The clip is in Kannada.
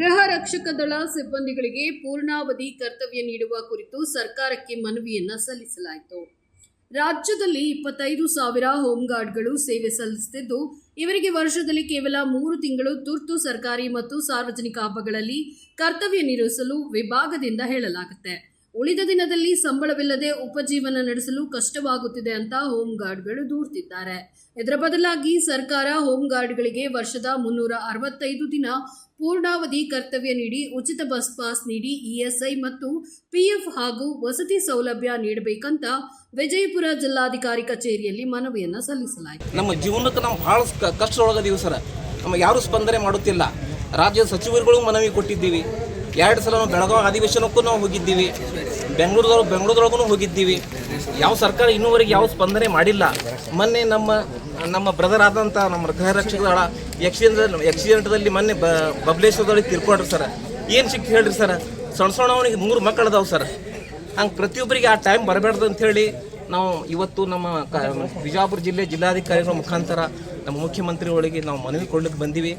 ಗೃಹ ರಕ್ಷಕ ದಳ ಸಿಬ್ಬಂದಿಗಳಿಗೆ ಪೂರ್ಣಾವಧಿ ಕರ್ತವ್ಯ ನೀಡುವ ಕುರಿತು ಸರ್ಕಾರಕ್ಕೆ ಮನವಿಯನ್ನ ಸಲ್ಲಿಸಲಾಯಿತು. ರಾಜ್ಯದಲ್ಲಿ 25,000 ಹೋಂಗಾರ್ಡ್ಗಳು ಸೇವೆ ಸಲ್ಲಿಸುತ್ತಿದ್ದು, ಇವರಿಗೆ ವರ್ಷದಲ್ಲಿ ಕೇವಲ 3 ತಿಂಗಳು ತುರ್ತು ಸರ್ಕಾರಿ ಮತ್ತು ಸಾರ್ವಜನಿಕ ಹಬ್ಬಗಳಲ್ಲಿ ಕರ್ತವ್ಯ ನಿರ್ವಹಿಸಲು ವಿಭಾಗದಿಂದ ಹೇಳಲಾಗುತ್ತೆ. ಉಳಿದ ದಿನದಲ್ಲಿ ಸಂಬಳವಿಲ್ಲದೆ ಉಪಜೀವನ ನಡೆಸಲು ಕಷ್ಟವಾಗುತ್ತಿದೆ ಅಂತ ಹೋಂಗಾರ್ಡ್ಗಳು ದೂರುತ್ತಿದ್ದಾರೆ. ಇದರ ಬದಲಾಗಿ ಸರ್ಕಾರ ಹೋಂಗಾರ್ಡ್ಗಳಿಗೆ ವರ್ಷದ 365 ದಿನ ಪೂರ್ಣಾವಧಿ ಕರ್ತವ್ಯ ನೀಡಿ ಉಚಿತ ಬಸ್ ಪಾಸ್ ನೀಡಿ ಇಎಸ್ಐ ಮತ್ತು ಪಿಎಫ್ ಹಾಗೂ ವಸತಿ ಸೌಲಭ್ಯ ನೀಡಬೇಕಂತ ವಿಜಯಪುರ ಜಿಲ್ಲಾಧಿಕಾರಿ ಕಚೇರಿಯಲ್ಲಿ ಮನವಿಯನ್ನು ಸಲ್ಲಿಸಲಾಯಿತು. ನಮ್ಮ ಜೀವನಕ್ಕೆ ನಾವು ಬಹಳ ಕಷ್ಟದೊಳಗದೀವಿ ಸರ್. ನಮಗೆ ಯಾರೂ ಸ್ಪಂದನೆ ಮಾಡುತ್ತಿಲ್ಲ. ರಾಜ್ಯದ ಸಚಿವರುಗಳು ಮನವಿ ಕೊಟ್ಟಿದ್ದೀವಿ. 2 ಸಲ ನಾವು ಬೆಳಗಾವಿ ಅಧಿವೇಶನಕ್ಕೂ ನಾವು ಹೋಗಿದ್ದೀವಿ, ಬೆಂಗಳೂರೊಳಗೂ ಹೋಗಿದ್ದೀವಿ. ಯಾವ ಸರ್ಕಾರ ಇನ್ನೂವರೆಗೆ ಯಾವ ಸ್ಪಂದನೆ ಮಾಡಿಲ್ಲ. ಮೊನ್ನೆ ನಮ್ಮ ಬ್ರದರ್ ಆದಂಥ ನಮ್ಮ ಗೃಹ ರಕ್ಷಕರ ಆಕ್ಸಿಡೆಂಟ್ದಲ್ಲಿ ಮೊನ್ನೆ ಬಬಲೇಶ್ವರದಲ್ಲಿ ತಿರ್ಕೊಂಡ್ರಿ ಸರ್. ಏನು ಸಿಕ್ತು ಹೇಳ್ರಿ ಸರ್? ಸಣ್ಣ ಅವನಿಗೆ 3 ಮಕ್ಕಳು ಅದಾವೆ ಸರ್. ಹಂಗೆ ಪ್ರತಿಯೊಬ್ಬರಿಗೆ ಆ ಟೈಮ್ ಬರಬಾರ್ದು ಅಂಥೇಳಿ ನಾವು ಇವತ್ತು ನಮ್ಮ ಬಿಜಾಪುರ ಜಿಲ್ಲಾಧಿಕಾರಿಗಳ ಮುಖಾಂತರ ನಮ್ಮ ಮುಖ್ಯಮಂತ್ರಿಗಳಿಗೆ ನಾವು ಮನವಿ ಕೊಡ್ಲಿಕ್ಕೆ ಬಂದೀವಿ.